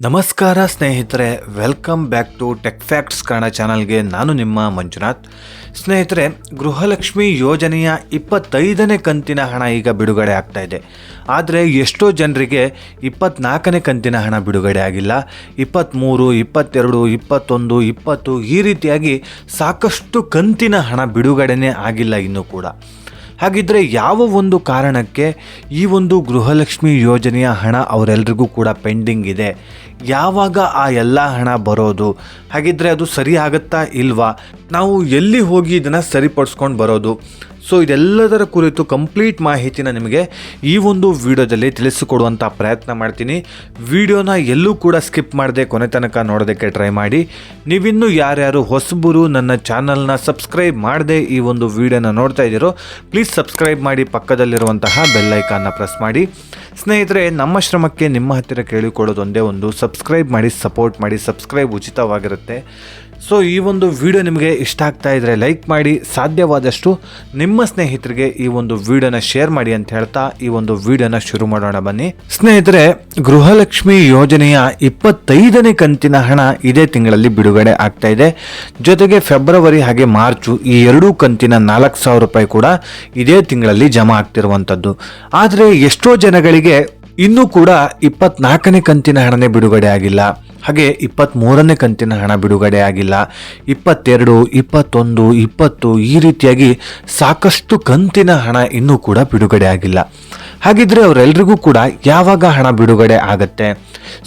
ನಮಸ್ಕಾರ ಸ್ನೇಹಿತರೆ, welcome back to tech facts Kannada ಚಾನಲ್ಗೆ. ನಾನು ನಿಮ್ಮ ಮಂಜುನಾಥ್. ಸ್ನೇಹಿತರೆ, ಗೃಹಲಕ್ಷ್ಮಿ ಯೋಜನೆಯ 25ನೇ ಕಂತಿನ ಹಣ ಈಗ ಬಿಡುಗಡೆ ಆಗ್ತಾ ಇದೆ. ಆದರೆ ಎಷ್ಟೋ ಜನರಿಗೆ 24ನೇ ಕಂತಿನ ಹಣ ಬಿಡುಗಡೆ ಆಗಿಲ್ಲ. 23, 22, 21, 20 ಈ ರೀತಿಯಾಗಿ ಸಾಕಷ್ಟು ಕಂತಿನ ಹಣ ಬಿಡುಗಡೆನೇ ಆಗಿಲ್ಲ ಇನ್ನೂ ಕೂಡ. ಹಾಗಿದ್ರೆ ಯಾವ ಒಂದು ಕಾರಣಕ್ಕೆ ಈ ಒಂದು ಗೃಹಲಕ್ಷ್ಮಿ ಯೋಜನೆಯ ಹಣ ಅವರೆಲ್ಲರಿಗೂ ಕೂಡ ಪೆಂಡಿಂಗ್ ಇದೆ? ಯಾವಾಗ ಆ ಎಲ್ಲ ಹಣ ಬರೋದು? ಹಾಗಿದ್ರೆ ಅದು ಸರಿ ಆಗುತ್ತಾ ಇಲ್ವಾ? ನಾವು ಎಲ್ಲಿ ಹೋಗಿ ಇದನ್ನು ಸರಿಪಡಿಸ್ಕೊಂಡು ಬರೋದು? ಸೊ ಇದೆಲ್ಲದರ ಕುರಿತು ಕಂಪ್ಲೀಟ್ ಮಾಹಿತಿನ ನಿಮಗೆ ಈ ಒಂದು ವಿಡಿಯೋದಲ್ಲಿ ತಿಳಿಸಿಕೊಡುವಂಥ ಪ್ರಯತ್ನ ಮಾಡ್ತೀನಿ. ವಿಡಿಯೋನ ಎಲ್ಲೂ ಕೂಡ ಸ್ಕಿಪ್ ಮಾಡದೆ ಕೊನೆ ತನಕ ನೋಡೋದಕ್ಕೆ ಟ್ರೈ ಮಾಡಿ. ನೀವಿನ್ನೂ ಯಾರ್ಯಾರು ಹೊಸಬರು ನನ್ನ ಚಾನಲ್ನ ಸಬ್ಸ್ಕ್ರೈಬ್ ಮಾಡದೆ ಈ ಒಂದು ವಿಡಿಯೋನ ನೋಡ್ತಾ ಇದ್ದೀರೋ, ಪ್ಲೀಸ್ ಸಬ್ಸ್ಕ್ರೈಬ್ ಮಾಡಿ, ಪಕ್ಕದಲ್ಲಿರುವಂತಹ ಬೆಲ್ ಐಕಾನ್ನ ಪ್ರೆಸ್ ಮಾಡಿ. ಸ್ನೇಹಿತರೆ, ನಮ್ಮ ಶ್ರಮಕ್ಕೆ ನಿಮ್ಮ ಹತ್ತಿರ ಕೇಳಿಕೊಳ್ಳೋದು ಒಂದೇ ಒಂದು, ಸಬ್ಸ್ಕ್ರೈಬ್ ಮಾಡಿ, ಸಪೋರ್ಟ್ ಮಾಡಿ. ಸಬ್ಸ್ಕ್ರೈಬ್ ಉಚಿತವಾಗಿರುತ್ತೆ. ಸೊ ಈ ಒಂದು ವಿಡಿಯೋ ನಿಮಗೆ ಇಷ್ಟ ಆಗ್ತಾ ಇದ್ದರೆ ಲೈಕ್ ಮಾಡಿ, ಸಾಧ್ಯವಾದಷ್ಟು ನಿಮ್ಮ ಸ್ನೇಹಿತರಿಗೆ ಈ ಒಂದು ವಿಡಿಯೋನ ಶೇರ್ ಮಾಡಿ ಅಂತ ಹೇಳ್ತಾ ಈ ಒಂದು ವಿಡಿಯೋನ ಶುರು ಮಾಡೋಣ ಬನ್ನಿ. ಸ್ನೇಹಿತರೆ, ಗೃಹಲಕ್ಷ್ಮಿ ಯೋಜನೆಯ 25ನೇ ಕಂತಿನ ಹಣ ಇದೇ ತಿಂಗಳಲ್ಲಿ ಬಿಡುಗಡೆ ಆಗ್ತಾ ಇದೆ. ಜೊತೆಗೆ ಫೆಬ್ರವರಿ ಹಾಗೆ ಮಾರ್ಚು ಈ ಎರಡೂ ಕಂತಿನ 4,000 ರೂಪಾಯಿ ಕೂಡ ಇದೇ ತಿಂಗಳಲ್ಲಿ ಜಮಾ ಆಗ್ತಿರುವಂಥದ್ದು. ಆದರೆ ಎಷ್ಟೋ ಜನಗಳಿಗೆ ಇನ್ನೂ ಕೂಡ 24ನೇ ಕಂತಿನ ಹಣನೇ ಬಿಡುಗಡೆ ಆಗಿಲ್ಲ. ಹಾಗೆ 23ನೇ ಕಂತಿನ ಹಣ ಬಿಡುಗಡೆ ಆಗಿಲ್ಲ. 22, 21, 20 ಈ ರೀತಿಯಾಗಿ ಸಾಕಷ್ಟು ಕಂತಿನ ಹಣ ಇನ್ನೂ ಕೂಡ ಬಿಡುಗಡೆ ಆಗಿಲ್ಲ. ಹಾಗಿದ್ರೆ ಅವರೆಲ್ಲರಿಗೂ ಕೂಡ ಯಾವಾಗ ಹಣ ಬಿಡುಗಡೆ ಆಗತ್ತೆ?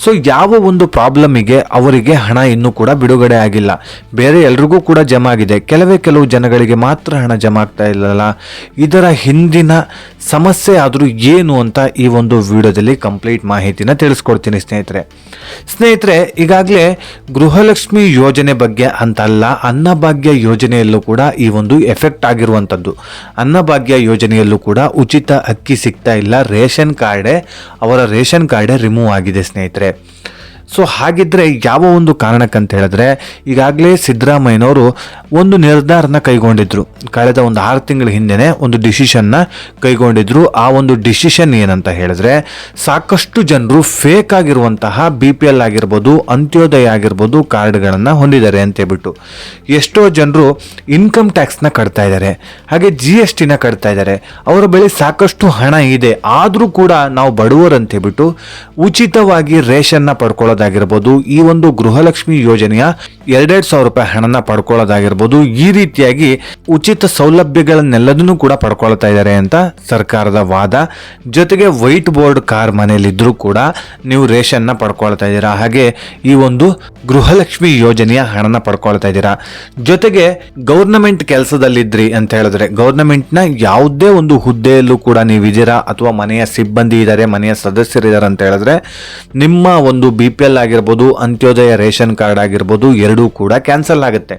ಸೊ ಯಾವ ಒಂದು ಪ್ರಾಬ್ಲಮಿಗೆ ಅವರಿಗೆ ಹಣ ಇನ್ನೂ ಕೂಡ ಬಿಡುಗಡೆ ಆಗಿಲ್ಲ? ಬೇರೆ ಎಲ್ರಿಗೂ ಕೂಡ ಜಮಾ ಆಗಿದೆ, ಕೆಲವು ಜನಗಳಿಗೆ ಮಾತ್ರ ಹಣ ಜಮಾ ಆಗ್ತಾ ಇಲ್ಲಲ್ಲ. ಇದರ ಹಿಂದಿನ ಸಮಸ್ಯೆ ಆದರೂ ಏನು ಅಂತ ಈ ಒಂದು ವಿಡಿಯೋದಲ್ಲಿ ಕಂಪ್ಲೀಟ್ ಮಾಹಿತಿನ ತಿಳಿಸ್ಕೊಡ್ತೀನಿ ಸ್ನೇಹಿತರೆ. ಈಗಾಗಲೇ ಗೃಹಲಕ್ಷ್ಮಿ ಯೋಜನೆ ಬಗ್ಗೆ ಅಂತಲ್ಲ, ಅನ್ನಭಾಗ್ಯ ಯೋಜನೆಯಲ್ಲೂ ಕೂಡ ಈ ಒಂದು ಎಫೆಕ್ಟ್ ಆಗಿರುವಂಥದ್ದು. ಅನ್ನಭಾಗ್ಯ ಯೋಜನೆಯಲ್ಲೂ ಕೂಡ ಉಚಿತ ಅಕ್ಕಿ ಸಿಗ್ತಾ ಇಲ್ಲ. ರೇಷನ್ ಕಾರ್ಡೇ ರಿಮೂವ್ ಆಗಿದೆ ಸ್ನೇಹಿತರೆ. ಸೊ ಹಾಗಿದ್ರೆ ಯಾವ ಒಂದು ಕಾರಣಕ್ಕಂತ ಹೇಳಿದ್ರೆ, ಈಗಾಗಲೇ ಸಿದ್ದರಾಮಯ್ಯನವರು ಒಂದು ನಿರ್ಧಾರನ ಕೈಗೊಂಡಿದ್ರು. ಕಳೆದ ಒಂದು 6 ತಿಂಗಳ ಹಿಂದೆನೇ ಒಂದು ಡಿಸಿಷನ್ನ ಕೈಗೊಂಡಿದ್ರು. ಆ ಒಂದು ಡಿಸಿಷನ್ ಏನಂತ ಹೇಳಿದ್ರೆ, ಸಾಕಷ್ಟು ಜನರು ಫೇಕ್ ಆಗಿರುವಂತಹ BPL ಆಗಿರ್ಬೋದು, ಅಂತ್ಯೋದಯ ಆಗಿರ್ಬೋದು ಕಾರ್ಡ್ಗಳನ್ನು ಹೊಂದಿದ್ದಾರೆ ಅಂತ ಹೇಳ್ಬಿಟ್ಟು ಎಷ್ಟೋ ಜನರು ಇನ್ಕಮ್ ಟ್ಯಾಕ್ಸ್ನ ಕಟ್ತಾ ಇದ್ದಾರೆ, ಹಾಗೆ GSTನ ಕಟ್ತಾ ಇದ್ದಾರೆ. ಅವರ ಬಳಿ ಸಾಕಷ್ಟು ಹಣ ಇದೆ, ಆದರೂ ಕೂಡ ನಾವು ಬಡವರು ಅಂತ ಹೇಳ್ಬಿಟ್ಟು ಉಚಿತವಾಗಿ ರೇಷನ್ನ ಪಡ್ಕೊಳ್ಳೋದಾಗಿರ್ಬೋದು, ಈ ಒಂದು ಗೃಹಲಕ್ಷ್ಮಿ ಯೋಜನೆಯ 2,000 ರೂಪಾಯಿ ಹಣನ ಪಡ್ಕೊಳ್ಳೋದಾಗಿರ್ಬೋದು, ಈ ರೀತಿಯಾಗಿ ಉಚಿತ ಸೌಲಭ್ಯಗಳನ್ನೆಲ್ಲದನ್ನು ಕೂಡ ಪಡ್ಕೊಳ್ತಾ ಇದ್ದಾರೆ ಅಂತ ಸರ್ಕಾರದ ವಾದ. ಜೊತೆಗೆ ವೈಟ್ ಬೋರ್ಡ್ ಕಾರ್ ಮನೆಯಲ್ಲಿದ್ದರೂ ಕೂಡ ನೀವು ರೇಷನ್ನ ಪಡ್ಕೊಳ್ತಾ ಇದ್ದೀರಾ, ಹಾಗೆ ಈ ಒಂದು ಗೃಹಲಕ್ಷ್ಮಿ ಯೋಜನೆಯ ಹಣನ ಪಡ್ಕೊಳ್ತಾ ಇದ್ದೀರಾ. ಜೊತೆಗೆ ಗೌರ್ನಮೆಂಟ್ ಕೆಲಸದಲ್ಲಿದ್ರಿ ಅಂತ ಹೇಳಿದ್ರೆ, ಗೌರ್ನಮೆಂಟ್ನ ಯಾವುದೇ ಒಂದು ಹುದ್ದೆಯಲ್ಲೂ ಕೂಡ ನೀವಿದ್ದೀರಾ, ಅಥವಾ ಮನೆಯ ಸಿಬ್ಬಂದಿ ಇದ್ದಾರೆ, ಮನೆಯ ಸದಸ್ಯರಿದ್ದಾರೆ ಅಂತ ಹೇಳಿದ್ರೆ, ನಿಮ್ಮ ಒಂದು BPL ಆಗಿರ್ಬೋದು, ಅಂತ್ಯೋದಯ ರೇಷನ್ ಕಾರ್ಡ್ ಆಗಿರ್ಬೋದು, ಎರಡೂ ಕೂಡ ಕ್ಯಾನ್ಸಲ್ ಆಗುತ್ತೆ.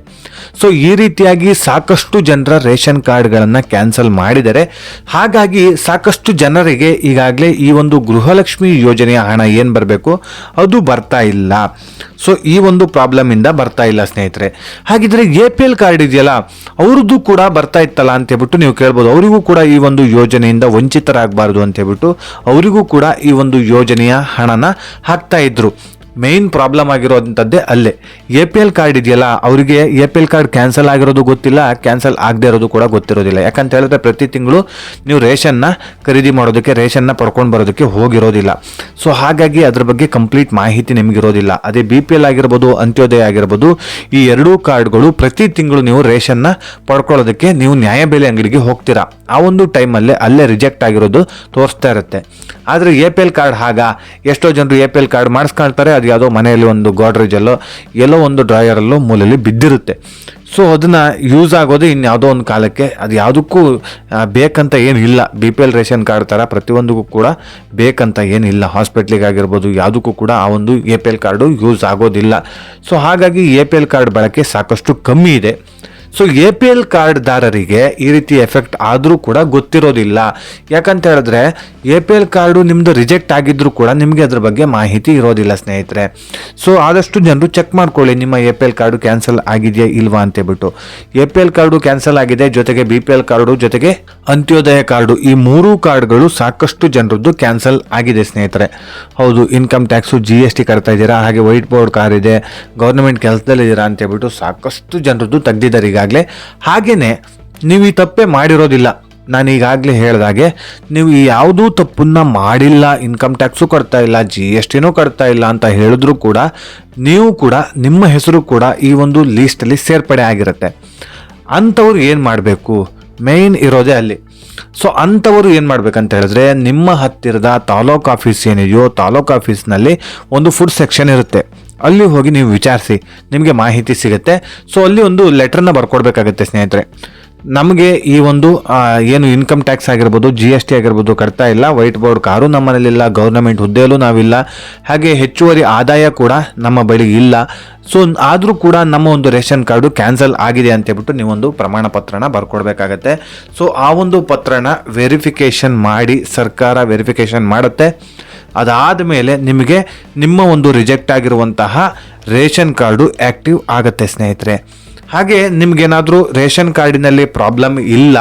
ಸೊ ಈ ರೀತಿಯಾಗಿ ಸಾಕಷ್ಟು ಜನರ ರೇಷನ್ ಕಾರ್ಡ್ಗಳನ್ನು ಕ್ಯಾನ್ಸಲ್ ಮಾಡಿದರೆ, ಹಾಗಾಗಿ ಸಾಕಷ್ಟು ಜನರಿಗೆ ಈಗಾಗಲೇ ಈ ಒಂದು ಗೃಹಲಕ್ಷ್ಮಿ ಯೋಜನೆಯ ಹಣ ಏನು ಬರಬೇಕು ಅದು ಬರ್ತಾ ಇಲ್ಲ. ಸೊ ಈ ಒಂದು ಪ್ರಾಬ್ಲಮ್ ಇಂದ ಬರ್ತಾ ಇಲ್ಲ ಸ್ನೇಹಿತರೆ. ಹಾಗಿದ್ರೆ APL ಕಾರ್ಡ್ ಇದೆಯಲ್ಲ, ಅವ್ರದ್ದು ಕೂಡ ಬರ್ತಾ ಇತ್ತಲ್ಲ ಅಂತ ಹೇಳ್ಬಿಟ್ಟು ನೀವು ಕೇಳ್ಬೋದು. ಅವರಿಗೂ ಕೂಡ ಈ ಒಂದು ಯೋಜನೆಯಿಂದ ವಂಚಿತರಾಗಬಾರ್ದು ಅಂತ ಹೇಳ್ಬಿಟ್ಟು ಅವರಿಗೂ ಕೂಡ ಈ ಒಂದು ಯೋಜನೆಯ ಹಣನ ಹಾಕ್ತಾ ಇದ್ರು. ಮೇನ್ ಪ್ರಾಬ್ಲಮ್ ಆಗಿರೋದಂಥದ್ದೇ ಅಲ್ಲೇ. APL ಕಾರ್ಡ್ ಇದೆಯಲ್ಲ, ಅವರಿಗೆ APL ಕಾರ್ಡ್ ಕ್ಯಾನ್ಸಲ್ ಆಗಿರೋದು ಗೊತ್ತಿಲ್ಲ, ಕ್ಯಾನ್ಸಲ್ ಆಗದೆ ಇರೋದು ಕೂಡ ಗೊತ್ತಿರೋದಿಲ್ಲ. ಯಾಕಂತ ಹೇಳಿದ್ರೆ ಪ್ರತಿ ತಿಂಗಳು ನೀವು ರೇಷನ್ನ ಖರೀದಿ ಮಾಡೋದಕ್ಕೆ, ರೇಷನ್ನ ಪಡ್ಕೊಂಡು ಬರೋದಕ್ಕೆ ಹೋಗಿರೋದಿಲ್ಲ. ಸೊ ಹಾಗಾಗಿ ಅದ್ರ ಬಗ್ಗೆ ಕಂಪ್ಲೀಟ್ ಮಾಹಿತಿ ನಿಮಗಿರೋದಿಲ್ಲ. ಅದೇ BPL ಆಗಿರ್ಬೋದು, ಅಂತ್ಯೋದಯ ಆಗಿರ್ಬೋದು, ಈ ಎರಡೂ ಕಾರ್ಡ್ಗಳು ಪ್ರತಿ ತಿಂಗಳು ನೀವು ರೇಷನ್ನ ಪಡ್ಕೊಳ್ಳೋದಕ್ಕೆ ನೀವು ನ್ಯಾಯಬೆಲೆ ಅಂಗಡಿಗೆ ಹೋಗ್ತೀರಾ. ಆ ಒಂದು ಟೈಮಲ್ಲೇ ಅಲ್ಲೇ ರಿಜೆಕ್ಟ್ ಆಗಿರೋದು ತೋರಿಸ್ತಾ ಇರುತ್ತೆ. ಆದರೆ APL ಕಾರ್ಡ್ ಎಷ್ಟೋ ಜನರು APL ಕಾರ್ಡ್ ಮಾಡಿಸ್ಕೊಳ್ತಾರೆ, ಅದು ಯಾವುದೋ ಮನೆಯಲ್ಲಿ ಒಂದು ಗೋಡ್ರೇಜಲ್ಲೋ ಎಲ್ಲೋ ಒಂದು ಡ್ರಾಯರಲ್ಲೋ ಮೂಲೆಯಲ್ಲಿ ಬಿದ್ದಿರುತ್ತೆ. ಸೊ ಅದನ್ನು ಯೂಸ್ ಆಗೋದು ಇನ್ಯಾವುದೋ ಒಂದು ಕಾಲಕ್ಕೆ. ಅದು ಯಾವುದಕ್ಕೂ ಬೇಕಂತ ಏನಿಲ್ಲ. BPL ರೇಷನ್ ಕಾರ್ಡ್ ಥರ ಪ್ರತಿಯೊಂದಕ್ಕೂ ಕೂಡ ಬೇಕಂತ ಏನಿಲ್ಲ. ಹಾಸ್ಪಿಟ್ಲಿಗಾಗಿರ್ಬೋದು, ಯಾವುದಕ್ಕೂ ಕೂಡ ಆ ಒಂದು APL ಕಾರ್ಡು ಯೂಸ್ ಆಗೋದಿಲ್ಲ. ಸೊ ಹಾಗಾಗಿ APL ಕಾರ್ಡ್ ಬಳಕೆ ಸಾಕಷ್ಟು ಕಮ್ಮಿ ಇದೆ. ಸೊ APL ಕಾರ್ಡ್ದಾರರಿಗೆ ಈ ರೀತಿ ಎಫೆಕ್ಟ್ ಆದರೂ ಕೂಡ ಗೊತ್ತಿರೋದಿಲ್ಲ. ಯಾಕಂತ ಹೇಳಿದ್ರೆ APL ಕಾರ್ಡು ನಿಮ್ಮದು ರಿಜೆಕ್ಟ್ ಆಗಿದ್ರೂ ಕೂಡ ನಿಮಗೆ ಅದ್ರ ಬಗ್ಗೆ ಮಾಹಿತಿ ಇರೋದಿಲ್ಲ ಸ್ನೇಹಿತರೆ. ಸೊ ಆದಷ್ಟು ಜನರು ಚೆಕ್ ಮಾಡ್ಕೊಳ್ಳಿ ನಿಮ್ಮ APL ಕಾರ್ಡು ಕ್ಯಾನ್ಸಲ್ ಆಗಿದೆಯಾ ಇಲ್ವಾ ಅಂತೇಳ್ಬಿಟ್ಟು. APL ಕಾರ್ಡು ಕ್ಯಾನ್ಸಲ್ ಆಗಿದೆ, ಜೊತೆಗೆ BPL ಕಾರ್ಡು, ಜೊತೆಗೆ ಅಂತ್ಯೋದಯ ಕಾರ್ಡು, ಈ 3 ಕಾರ್ಡ್ಗಳು ಸಾಕಷ್ಟು ಜನರದ್ದು ಕ್ಯಾನ್ಸಲ್ ಆಗಿದೆ ಸ್ನೇಹಿತರೆ. ಹೌದು, ಇನ್ಕಮ್ ಟ್ಯಾಕ್ಸು GST ಕಟ್ತಾ ಇದ್ದೀರಾ, ಹಾಗೆ ವೈಟ್ ಬೋರ್ಡ್ ಕಾರ್ ಇದೆ, ಗೌರ್ಮೆಂಟ್ ಕೆಲಸದಲ್ಲಿದ್ದೀರಾ ಅಂತೇಳ್ಬಿಟ್ಟು ಸಾಕಷ್ಟು ಜನರದ್ದು ತೆಗ್ದಿದ್ದಾರೆ ಈಗಾಗಲೇ. ಹಾಗೇನೆ ನೀವು ಈ ತಪ್ಪೇ ಮಾಡಿರೋದಿಲ್ಲ. ನಾನು ಈಗಾಗಲೇ ಹೇಳಿದಾಗೆ ನೀವು ಯಾವುದೂ ತಪ್ಪನ್ನ ಮಾಡಿಲ್ಲ, ಇನ್ಕಮ್ ಟ್ಯಾಕ್ಸು ಕಟ್ತಾ ಇಲ್ಲ, GSTನೂ ಕಟ್ತಾ ಇಲ್ಲ ಅಂತ ಹೇಳಿದ್ರು ಕೂಡ ನೀವು ಕೂಡ ನಿಮ್ಮ ಹೆಸರು ಕೂಡ ಈ ಒಂದು ಲೀಸ್ಟಲ್ಲಿ ಸೇರ್ಪಡೆ ಆಗಿರುತ್ತೆ. ಅಂಥವ್ರು ಏನು ಮಾಡಬೇಕು, ಮೇಯ್ನ್ ಇರೋದೇ ಅಲ್ಲಿ. ಸೊ ಅಂಥವರು ಏನು ಮಾಡ್ಬೇಕಂತ ಹೇಳಿದ್ರೆ ನಿಮ್ಮ ಹತ್ತಿರದ ತಾಲೂಕು ಆಫೀಸ್ ಏನಿದೆಯೋ ತಾಲೂಕು ಆಫೀಸ್ನಲ್ಲಿ ಒಂದು ಫುಡ್ ಸೆಕ್ಷನ್ ಇರುತ್ತೆ, ಅಲ್ಲಿ ಹೋಗಿ ನೀವು ವಿಚಾರಿಸಿ, ನಿಮಗೆ ಮಾಹಿತಿ ಸಿಗುತ್ತೆ. ಸೊ ಅಲ್ಲಿ ಒಂದು ಲೆಟ್ರನ್ನ ಬರ್ಕೊಡ್ಬೇಕಾಗತ್ತೆ ಸ್ನೇಹಿತರೆ. ನಮಗೆ ಈ ಒಂದು ಏನು ಇನ್ಕಮ್ ಟ್ಯಾಕ್ಸ್ ಆಗಿರ್ಬೋದು, GST ಆಗಿರ್ಬೋದು ಕಟ್ತಾ ಇಲ್ಲ, ವೈಟ್ ಬೋರ್ಡ್ ಕಾರು ನಮ್ಮನೇಲಿಲ್ಲ, ಗೌರ್ನಮೆಂಟ್ ಹುದ್ದೆಯಲ್ಲೂ ನಾವಿಲ್ಲ, ಹಾಗೆ ಹೆಚ್ಚುವರಿ ಆದಾಯ ಕೂಡ ನಮ್ಮ ಬಳಿ ಇಲ್ಲ. ಸೊ ಆದರೂ ಕೂಡ ನಮ್ಮ ಒಂದು ರೇಷನ್ ಕಾರ್ಡು ಕ್ಯಾನ್ಸಲ್ ಆಗಿದೆ ಅಂತೇಳ್ಬಿಟ್ಟು ನೀವೊಂದು ಪ್ರಮಾಣ ಪತ್ರನ ಬರ್ಕೊಡ್ಬೇಕಾಗತ್ತೆ. ಸೊ ಆ ಒಂದು ಪತ್ರನ ವೆರಿಫಿಕೇಷನ್ ಮಾಡಿ ಸರ್ಕಾರ ವೆರಿಫಿಕೇಷನ್ ಮಾಡುತ್ತೆ. ಅದಾದ ಮೇಲೆ ನಿಮಗೆ ನಿಮ್ಮ ಒಂದು ರಿಜೆಕ್ಟ್ ಆಗಿರುವಂತಹ ರೇಷನ್ ಕಾರ್ಡು ಆ್ಯಕ್ಟಿವ್ ಆಗುತ್ತೆ ಸ್ನೇಹಿತರೆ. ಹಾಗೆ ನಿಮಗೇನಾದರೂ ರೇಷನ್ ಕಾರ್ಡಿನಲ್ಲಿ ಪ್ರಾಬ್ಲಮ್ ಇಲ್ಲ,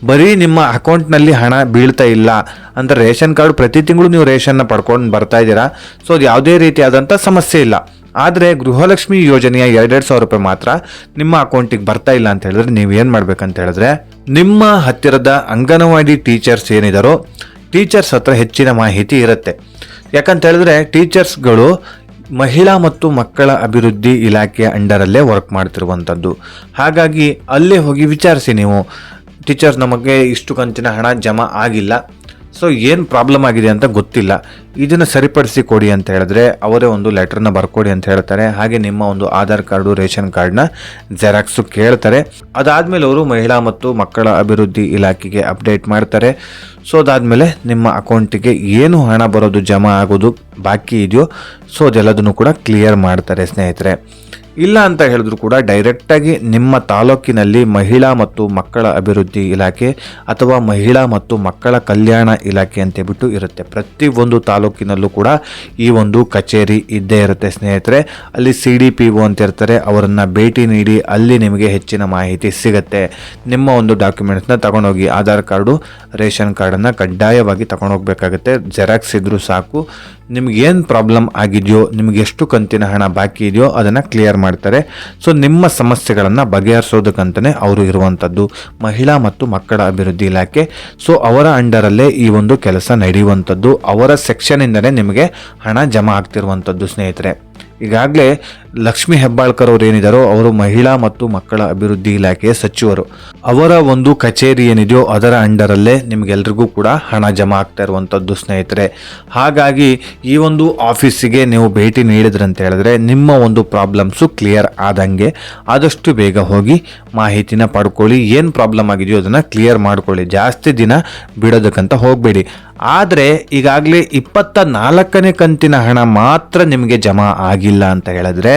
ಬರೀ ನಿಮ್ಮ ಅಕೌಂಟ್ನಲ್ಲಿ ಹಣ ಬೀಳ್ತಾ ಇಲ್ಲ ಅಂದರೆ ರೇಷನ್ ಕಾರ್ಡ್ ಪ್ರತಿ ತಿಂಗಳು ನೀವು ರೇಷನ್ನ ಪಡ್ಕೊಂಡು ಬರ್ತಾ ಇದ್ದೀರಾ, ಸೊ ಅದು ಯಾವುದೇ ರೀತಿಯಾದಂಥ ಸಮಸ್ಯೆ ಇಲ್ಲ. ಆದರೆ ಗೃಹಲಕ್ಷ್ಮಿ ಯೋಜನೆಯ 2,000 ರೂಪಾಯಿ ಮಾತ್ರ ನಿಮ್ಮ ಅಕೌಂಟಿಗೆ ಬರ್ತಾ ಇಲ್ಲ ಅಂತ ಹೇಳಿದ್ರೆ ನೀವು ಏನು ಮಾಡ್ಬೇಕಂತ ಹೇಳಿದ್ರೆ ನಿಮ್ಮ ಹತ್ತಿರದ ಅಂಗನವಾಡಿ ಟೀಚರ್ಸ್ ಏನಿದಾರೋ ಟೀಚರ್ಸ್ ಹತ್ರ ಹೆಚ್ಚಿನ ಮಾಹಿತಿ ಇರುತ್ತೆ. ಯಾಕಂತ ಹೇಳಿದ್ರೆ ಟೀಚರ್ಸ್ಗಳು ಮಹಿಳಾ ಮತ್ತು ಮಕ್ಕಳ ಅಭಿವೃದ್ಧಿ ಇಲಾಖೆಯ ಅಂಡರಲ್ಲೇ ವರ್ಕ್ ಮಾಡ್ತಿರುವಂಥದ್ದು. ಹಾಗಾಗಿ ಅಲ್ಲೇ ಹೋಗಿ ವಿಚಾರಿಸಿ ನೀವು, ಟೀಚರ್ಸ್ ನಮಗೆ ಇಷ್ಟು ಕಂತಿನ ಹಣ ಜಮಾ ಆಗಿಲ್ಲ, ಸೊ ಏನು ಪ್ರಾಬ್ಲಮ್ ಆಗಿದೆ ಅಂತ ಗೊತ್ತಿಲ್ಲ, ಇದನ್ನು ಸರಿಪಡಿಸಿ ಕೊಡಿ ಅಂತ ಹೇಳಿದ್ರೆ ಅವರೇ ಒಂದು ಲೆಟ್ರನ್ನ ಬರ್ಕೊಡಿ ಅಂತ ಹೇಳ್ತಾರೆ. ಹಾಗೆ ನಿಮ್ಮ ಒಂದು ಆಧಾರ್ ಕಾರ್ಡು ರೇಷನ್ ಕಾರ್ಡ್ನ ಜೆರಾಕ್ಸು ಕೇಳ್ತಾರೆ. ಅದಾದಮೇಲೆ ಅವರು ಮಹಿಳಾ ಮತ್ತು ಮಕ್ಕಳ ಅಭಿವೃದ್ಧಿ ಇಲಾಖೆಗೆ ಅಪ್ಡೇಟ್ ಮಾಡ್ತಾರೆ. ಸೊ ಅದಾದಮೇಲೆ ನಿಮ್ಮ ಅಕೌಂಟಿಗೆ ಏನು ಹಣ ಬರೋದು ಜಮಾ ಆಗೋದು ಬಾಕಿ ಇದೆಯೋ ಸೊ ಅದೆಲ್ಲದನ್ನು ಕೂಡ ಕ್ಲಿಯರ್ ಮಾಡ್ತಾರೆ ಸ್ನೇಹಿತರೆ. ಇಲ್ಲ ಅಂತ ಹೇಳಿದ್ರು ಕೂಡ ಡೈರೆಕ್ಟಾಗಿ ನಿಮ್ಮ ತಾಲೂಕಿನಲ್ಲಿ ಮಹಿಳಾ ಮತ್ತು ಮಕ್ಕಳ ಅಭಿವೃದ್ಧಿ ಇಲಾಖೆ ಅಥವಾ ಮಹಿಳಾ ಮತ್ತು ಮಕ್ಕಳ ಕಲ್ಯಾಣ ಇಲಾಖೆ ಅಂತೇಳ್ಬಿಟ್ಟು ಇರುತ್ತೆ. ಪ್ರತಿಯೊಂದು ತಾಲೂಕಿನಲ್ಲೂ ಕೂಡ ಈ ಒಂದು ಕಚೇರಿ ಇದ್ದೇ ಇರುತ್ತೆ ಸ್ನೇಹಿತರೆ. ಅಲ್ಲಿ CDPO ಅಂತ ಇರ್ತಾರೆ, ಅವರನ್ನು ಭೇಟಿ ನೀಡಿ ಅಲ್ಲಿ ನಿಮಗೆ ಹೆಚ್ಚಿನ ಮಾಹಿತಿ ಸಿಗುತ್ತೆ. ನಿಮ್ಮ ಒಂದು ಡಾಕ್ಯುಮೆಂಟ್ಸ್ನ ತಗೊಂಡೋಗಿ, ಆಧಾರ್ ಕಾರ್ಡು ರೇಷನ್ ಕಾರ್ಡನ್ನು ಕಡ್ಡಾಯವಾಗಿ ತಗೊಂಡೋಗ್ಬೇಕಾಗುತ್ತೆ, ಜೆರಾಕ್ಸ್ ಇದ್ರೂ ಸಾಕು. ನಿಮ್ಗೇನು ಪ್ರಾಬ್ಲಮ್ ಆಗಿದೆಯೋ, ನಿಮ್ಗೆ ಎಷ್ಟು ಕಂತಿನ ಹಣ ಬಾಕಿ ಇದೆಯೋ ಅದನ್ನು ಕ್ಲಿಯರ್ ಮಾಡ್ತಾರೆ. ಸೊ ನಿಮ್ಮ ಸಮಸ್ಯೆಗಳನ್ನು ಬಗೆಹರಿಸೋದಕ್ಕಂತಲೇ ಅವರು ಇರುವಂಥದ್ದು ಮಹಿಳಾ ಮತ್ತು ಮಕ್ಕಳ ಅಭಿವೃದ್ಧಿ ಇಲಾಖೆ. ಸೊ ಅವರ ಅಂಡರಲ್ಲೇ ಈ ಒಂದು ಕೆಲಸ ನಡೆಯುವಂಥದ್ದು, ಅವರ ಸೆಕ್ಷನಿಂದಲೇ ನಿಮಗೆ ಹಣ ಜಮಾ ಆಗ್ತಿರುವಂಥದ್ದು ಸ್ನೇಹಿತರೆ. ಈಗಾಗಲೇ ಲಕ್ಷ್ಮೀ ಹೆಬ್ಬಾಳ್ಕರ್ ಅವರು ಏನಿದಾರೋ ಅವರು ಮಹಿಳಾ ಮತ್ತು ಮಕ್ಕಳ ಅಭಿವೃದ್ಧಿ ಇಲಾಖೆಯ ಸಚಿವರು. ಅವರ ಒಂದು ಕಚೇರಿ ಏನಿದೆಯೋ ಅದರ ಅಂಡರಲ್ಲೇ ನಿಮಗೆಲ್ರಿಗೂ ಕೂಡ ಹಣ ಜಮಾ ಆಗ್ತಾ ಇರುವಂಥದ್ದು ಸ್ನೇಹಿತರೆ. ಹಾಗಾಗಿ ಈ ಒಂದು ಆಫೀಸಿಗೆ ನೀವು ಭೇಟಿ ನೀಡಿದ್ರಂತ ಹೇಳಿದ್ರೆ ನಿಮ್ಮ ಒಂದು ಪ್ರಾಬ್ಲಮ್ಸು ಕ್ಲಿಯರ್ ಆದಂಗೆ. ಆದಷ್ಟು ಬೇಗ ಹೋಗಿ ಮಾಹಿತಿನ ಪಡ್ಕೊಳ್ಳಿ, ಏನು ಪ್ರಾಬ್ಲಮ್ ಆಗಿದೆಯೋ ಅದನ್ನು ಕ್ಲಿಯರ್ ಮಾಡ್ಕೊಳ್ಳಿ, ಜಾಸ್ತಿ ದಿನ ಬಿಡೋದಕ್ಕಂತ ಹೋಗಬೇಡಿ. ಆದರೆ ಈಗಾಗಲೇ 24ನೇ ಕಂತಿನ ಹಣ ಮಾತ್ರ ನಿಮಗೆ ಜಮಾ ಆಗಿಲ್ಲ ಅಂತ ಹೇಳಿದ್ರೆ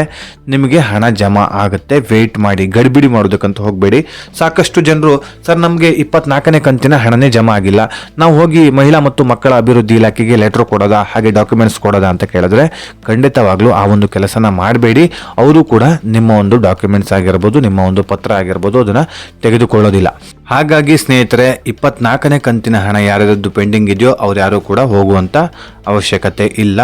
ನಿಮಗೆ ಹಣ ಜಮಾ ಆಗುತ್ತೆ. ವೆಯ್ಟ್ ಮಾಡಿ, ಗಡಿಬಿಡಿ ಮಾಡೋದಕ್ಕಂತ ಹೋಗಬೇಡಿ. ಸಾಕಷ್ಟು ಜನರು ಸರ್ ನಮಗೆ 24ನೇ ಕಂತಿನ ಹಣನೇ ಜಮಾ ಆಗಿಲ್ಲ, ನಾವು ಹೋಗಿ ಮಹಿಳಾ ಮತ್ತು ಮಕ್ಕಳ ಅಭಿವೃದ್ಧಿ ಇಲಾಖೆಗೆ ಲೆಟ್ರ್ ಕೊಡೋದಾ, ಹಾಗೆ ಡಾಕ್ಯುಮೆಂಟ್ಸ್ ಕೊಡೋದಾ ಅಂತ ಕೇಳಿದ್ರೆ ಖಂಡಿತವಾಗ್ಲೂ ಆ ಒಂದು ಕೆಲಸನ ಮಾಡಬೇಡಿ. ಅವರು ಕೂಡ ನಿಮ್ಮ ಒಂದು ಡಾಕ್ಯುಮೆಂಟ್ಸ್ ಆಗಿರ್ಬೋದು, ನಿಮ್ಮ ಒಂದು ಪತ್ರ ಆಗಿರ್ಬೋದು ಅದನ್ನು ತೆಗೆದುಕೊಳ್ಳೋದಿಲ್ಲ. ಹಾಗಾಗಿ ಸ್ನೇಹಿತರೆ 24ನೇ ಕಂತಿನ ಹಣ ಯಾರ್ಯಾರದ್ದು ಪೆಂಡಿಂಗ್ ಇದೆಯೋ ಅವ್ರು ಯಾರು ಕೂಡ ಹೋಗುವಂಥ ಅವಶ್ಯಕತೆ ಇಲ್ಲ.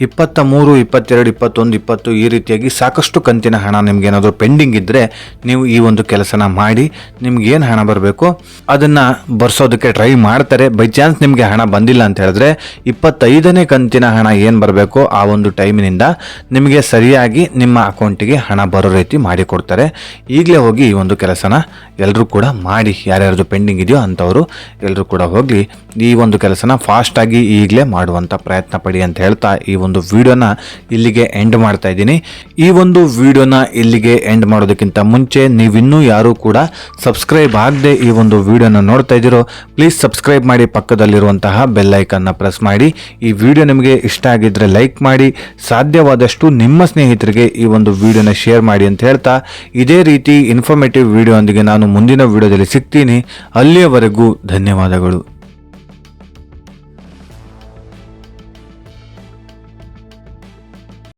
23, 22, 21, 20 ಈ ರೀತಿಯಾಗಿ ಸಾಕಷ್ಟು ಕಂತಿನ ಹಣ ನಿಮ್ಗೇನಾದರೂ ಪೆಂಡಿಂಗ್ ಇದ್ದರೆ ನೀವು ಈ ಒಂದು ಕೆಲಸನ ಮಾಡಿ, ನಿಮ್ಗೇನು ಹಣ ಬರಬೇಕು ಅದನ್ನು ಬರ್ಸೋದಕ್ಕೆ ಟ್ರೈ ಮಾಡ್ತಾರೆ. ಬೈ ಚಾನ್ಸ್ ನಿಮಗೆ ಹಣ ಬಂದಿಲ್ಲ ಅಂತ ಹೇಳಿದ್ರೆ 25ನೇ ಕಂತಿನ ಹಣ ಏನು ಬರಬೇಕೋ ಆ ಒಂದು ಟೈಮಿನಿಂದ ನಿಮಗೆ ಸರಿಯಾಗಿ ನಿಮ್ಮ ಅಕೌಂಟಿಗೆ ಹಣ ಬರೋ ರೀತಿ ಮಾಡಿಕೊಡ್ತಾರೆ. ಈಗಲೇ ಹೋಗಿ ಈ ಒಂದು ಕೆಲಸನ ಎಲ್ಲರೂ ಕೂಡ ಮಾಡಿ. ಯಾರ್ಯಾರ್ದು ಪೆಂಡಿಂಗ್ ಇದೆಯೋ ಅಂಥವರು ಎಲ್ಲರೂ ಕೂಡ ಹೋಗಿ ಈ ಒಂದು ಕೆಲಸನ ಫಾಸ್ಟಾಗಿ ಈಗಲೇ ಮಾಡುವಂಥ ಪ್ರಯತ್ನ ಪಡಿ ಅಂತ ಹೇಳ್ತಾ ಈ ಒಂದು ವಿಡಿಯೋನ ಇಲ್ಲಿಗೆ ಎಂಡ್ ಮಾಡ್ತಾ ಇದ್ದೀನಿ. ಈ ಒಂದು ವಿಡಿಯೋನ ಇಲ್ಲಿಗೆ ಎಂಡ್ ಮಾಡೋದಕ್ಕಿಂತ ಮುಂಚೆ ನೀವಿನ್ನೂ ಯಾರೂ ಕೂಡ ಸಬ್ಸ್ಕ್ರೈಬ್ ಆಗದೆ ಈ ಒಂದು ವಿಡಿಯೋನ ನೋಡ್ತಾ ಇದ್ದೀರೋ ಪ್ಲೀಸ್ ಸಬ್ಸ್ಕ್ರೈಬ್ ಮಾಡಿ, ಪಕ್ಕದಲ್ಲಿರುವಂತಹ ಬೆಲ್ ಐಕನ್ನ ಪ್ರೆಸ್ ಮಾಡಿ. ಈ ವಿಡಿಯೋ ನಿಮಗೆ ಇಷ್ಟ ಆಗಿದ್ರೆ ಲೈಕ್ ಮಾಡಿ, ಸಾಧ್ಯವಾದಷ್ಟು ನಿಮ್ಮ ಸ್ನೇಹಿತರಿಗೆ ಈ ಒಂದು ವಿಡಿಯೋನ ಶೇರ್ ಮಾಡಿ ಅಂತ ಹೇಳ್ತಾ ಇದೇ ರೀತಿ ಇನ್ಫಾರ್ಮೇಟಿವ್ ವಿಡಿಯೋ ಒಂದಿಗೆ ನಾನು ಮುಂದಿನ ವಿಡಿಯೋದಲ್ಲಿ ಸಿಗ್ತೀನಿ. ಅಲ್ಲಿಯವರೆಗೂ ಧನ್ಯವಾದಗಳು.